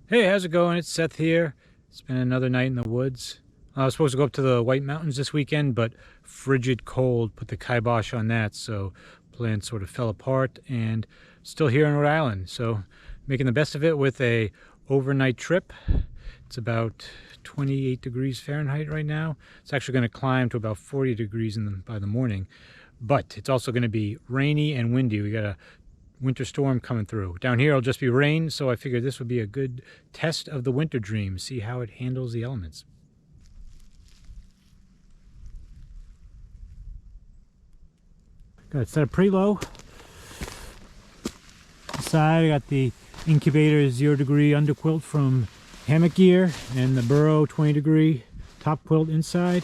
Hey, how's it going? It's Seth here. It's been another night in the woods. I was supposed to go up to the White Mountains this weekend, but frigid cold put the kibosh on that, so plans sort of fell apart, and still here in Rhode Island. So making the best of it with a overnight trip. It's about 28 degrees Fahrenheit right now. It's actually going to climb to about 40 degrees by the morning, but it's also going to be rainy and windy. We got a winter storm coming through. Down here it'll just be rain, so I figured this would be a good test of the Winterdream, see how it handles the elements. Got it set up pretty low. Inside I got the incubator 0 degree underquilt from Hammock gear and the Burrow 20 degree top quilt inside.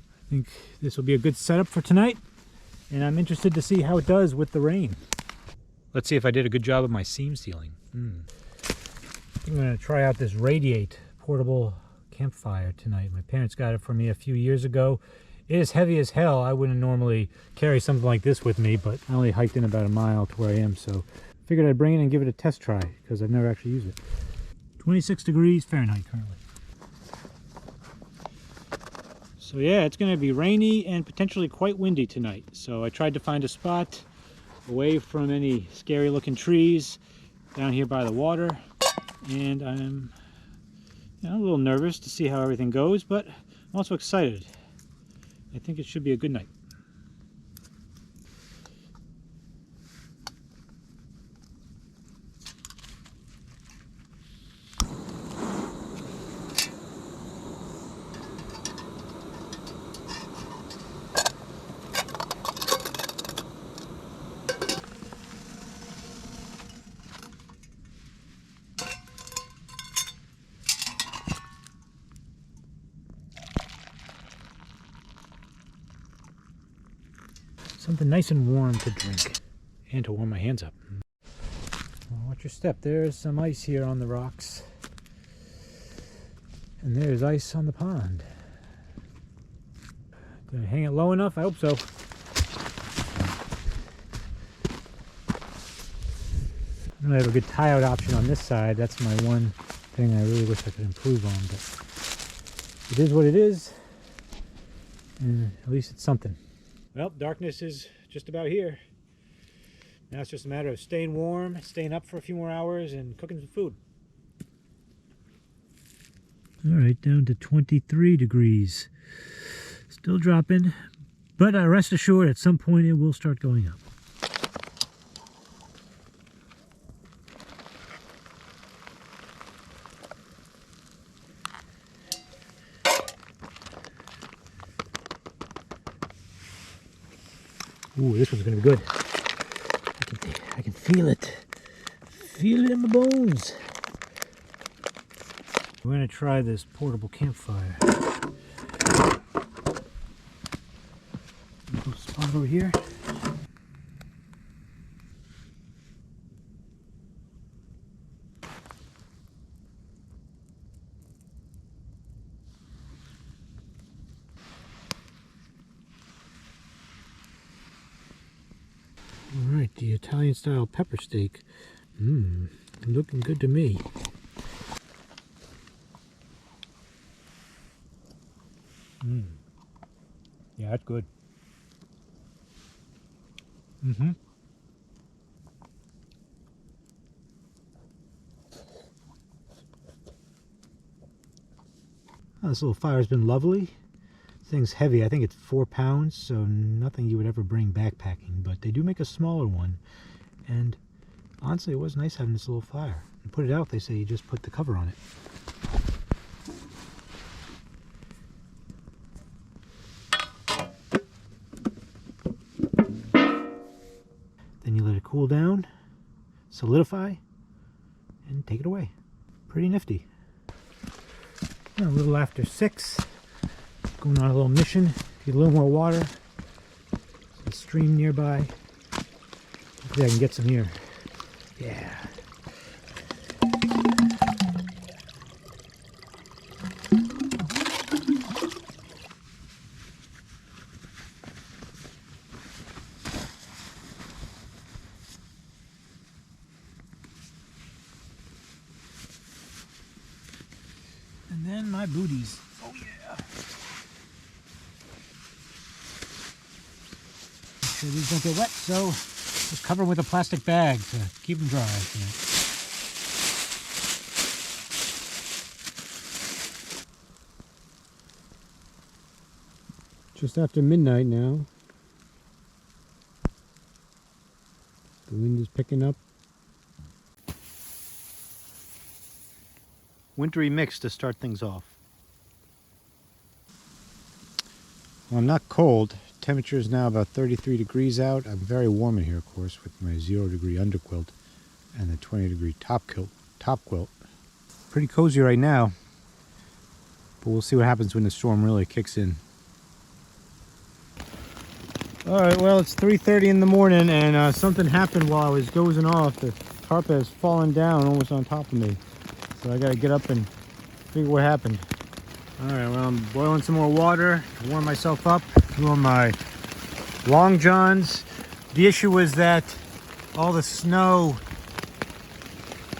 I think this will be a good setup for tonight, and I'm interested to see how it does with the rain. Let's see if I did a good job of my seam sealing. I'm going to try out this Radiate Portable Campfire tonight. My parents got it for me a few years ago. It is heavy as hell. I wouldn't normally carry something like this with me, but I only hiked in about a mile to where I am, so figured I'd bring it and give it a test try because I've never actually used it. 26 degrees Fahrenheit currently. So yeah, it's going to be rainy and potentially quite windy tonight. So I tried to find a spot away from any scary looking trees down here by the water. And I'm a little nervous to see how everything goes, but I'm also excited. I think it should be a good night. Something nice and warm to drink and to warm my hands up. Well, watch your step. There's some ice here on the rocks, and there's ice on the pond. Did I hang it low enough? I hope so. I don't have a good tie out option on this side. That's my one thing I really wish I could improve on, but it is what it is, and at least it's something. Well, darkness is just about here. Now it's just a matter of staying warm, staying up for a few more hours, and cooking some food. All right, down to 23 degrees. Still dropping, but rest assured at some point it will start going up. Ooh, this one's gonna be good. I can feel it. Feel it in the bones. We're gonna try this portable campfire. Little spot over here. Alright, the Italian style pepper steak. Looking good to me. Yeah, that's good. Oh, this little fire's been lovely. Thing's heavy. I think it's 4 pounds, so nothing you would ever bring backpacking, but they do make a smaller one, and honestly it was nice having this little fire. And put it out, they say you just put the cover on it. Then you let it cool down, solidify, and take it away. Pretty nifty. A little after 6. Going on a little mission, get a little more water. There's a stream nearby. Hopefully I can get some here. Yeah. and my booties. Oh yeah. Make sure these don't get wet, so just cover them with a plastic bag to keep them dry. Yeah. Just after midnight now. The wind is picking up. Wintry mix to start things off. Well, I'm not cold. Temperature is now about 33 degrees out. I'm very warm in here, of course, with my 0-degree underquilt and the 20-degree top quilt. Pretty cozy right now, but we'll see what happens when the storm really kicks in. Alright, well, it's 3:30 in the morning, and something happened while I was dozing off. The tarp has fallen down almost on top of me. So I gotta get up and figure what happened. Alright, well, I'm boiling some more water to warm myself up, doing my long johns. The issue was that all the snow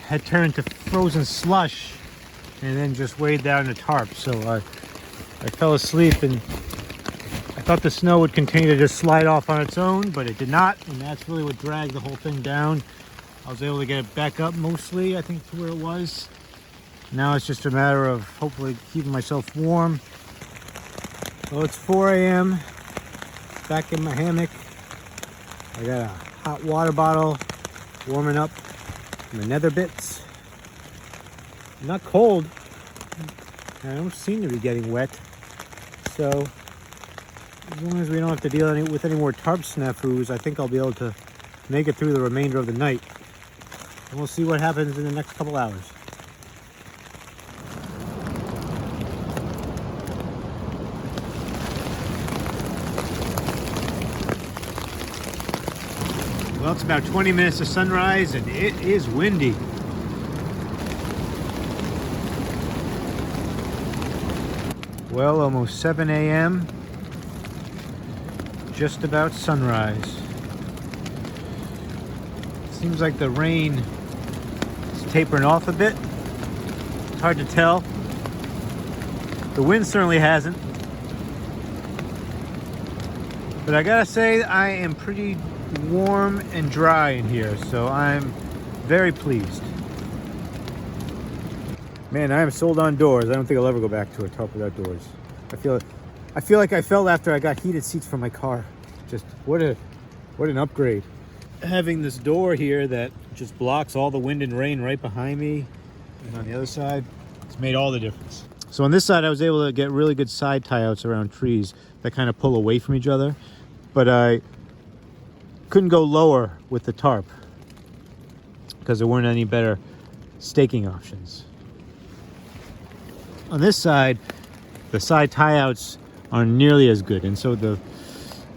had turned to frozen slush and then just weighed down the tarp. So I fell asleep, and I thought the snow would continue to just slide off on its own, but it did not, and that's really what dragged the whole thing down. I was able to get it back up mostly, I think, to where it was. Now it's just a matter of hopefully keeping myself warm. Well, it's 4 a.m. back in my hammock. I got a hot water bottle warming up my nether bits. I'm not cold. I don't seem to be getting wet. So as long as we don't have to deal with any more tarp snafus, I think I'll be able to make it through the remainder of the night. And we'll see what happens in the next couple hours. Well, it's about 20 minutes to sunrise, and it is windy. Well, almost 7 a.m. Just about sunrise. Seems like the rain is tapering off a bit. It's hard to tell. The wind certainly hasn't. But I gotta say, I am pretty warm and dry in here, so I'm very pleased. Man, I am sold on doors. I don't think I'll ever go back to a tarp without doors. I feel like I felt after I got heated seats for my car. Just what an upgrade. Having this door here that just blocks all the wind and rain right behind me, and on the other side, it's made all the difference. So on this side, I was able to get really good side tie outs around trees that kind of pull away from each other, but I couldn't go lower with the tarp because there weren't any better staking options. On this side, the side tie outs aren't nearly as good, and so the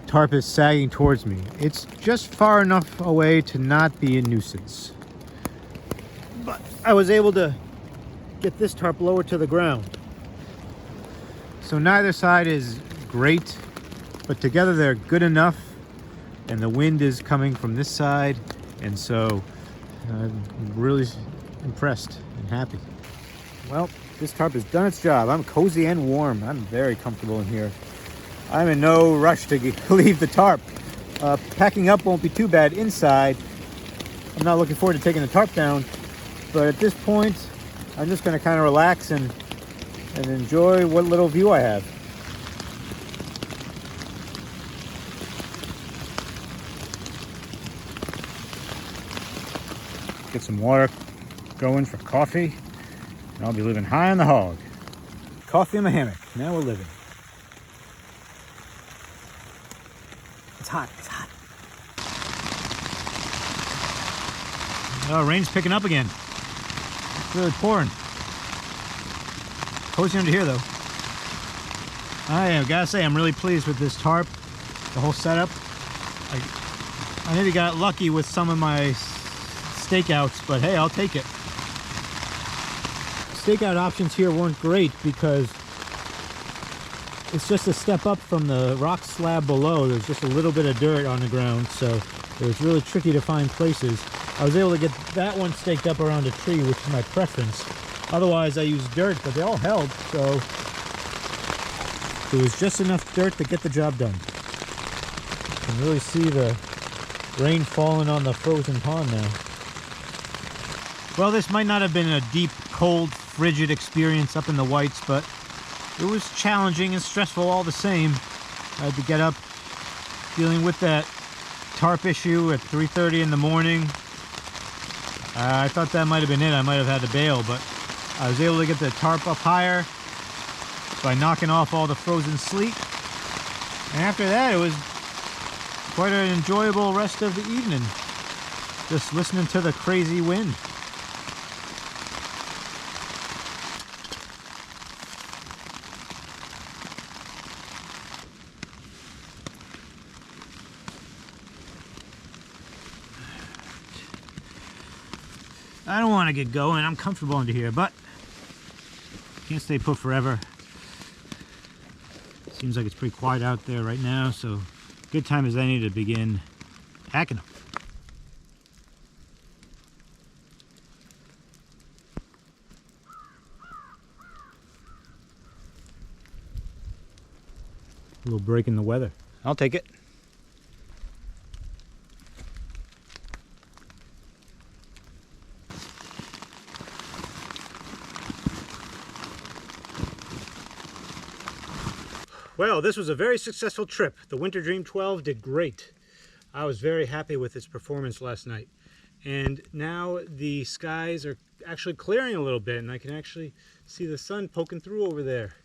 tarp is sagging towards me. It's just far enough away to not be a nuisance. But I was able to get this tarp lower to the ground. So neither side is great, but together they're good enough. And the wind is coming from this side, and so I'm really impressed and happy. Well, this tarp has done its job. I'm cozy and warm. I'm very comfortable in here. I'm in no rush to leave the tarp. Packing up won't be too bad inside. I'm not looking forward to taking the tarp down, but at this point, I'm just going to kind of relax and enjoy what little view I have. Get some water going for coffee, and I'll be living high on the hog. Coffee in my hammock. Now we're living. It's hot. It's hot. Oh, rain's picking up again. It's really pouring. Cozy under here, though. I gotta say, I'm really pleased with this tarp, the whole setup. I maybe got lucky with some of my stakeouts, but hey, I'll take it. Stakeout options here weren't great because it's just a step up from the rock slab below. There's just a little bit of dirt on the ground, so it was really tricky to find places. I was able to get that one staked up around a tree, which is my preference, Otherwise I used dirt, but they all held, so there was just enough dirt to get the job done. You can really see the rain falling on the frozen pond now. Well, this might not have been a deep, cold, frigid experience up in the Whites, but it was challenging and stressful all the same. I had to get up dealing with that tarp issue at 3:30 in the morning. I thought that might have been it. I might have had to bail, but I was able to get the tarp up higher by knocking off all the frozen sleet. And after that, it was quite an enjoyable rest of the evening, just listening to the crazy wind. I don't want to get going. I'm comfortable under here, but can't stay put forever. Seems like it's pretty quiet out there right now, so good time as any to begin hacking them. A little break in the weather. I'll take it. Well, this was a very successful trip. The Winterdream 12 did great. I was very happy with its performance last night. And now the skies are actually clearing a little bit, and I can actually see the sun poking through over there.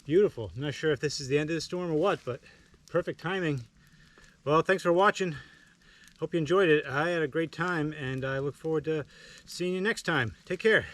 Beautiful. I'm not sure if this is the end of the storm or what, but perfect timing. Well, thanks for watching. Hope you enjoyed it. I had a great time, and I look forward to seeing you next time. Take care.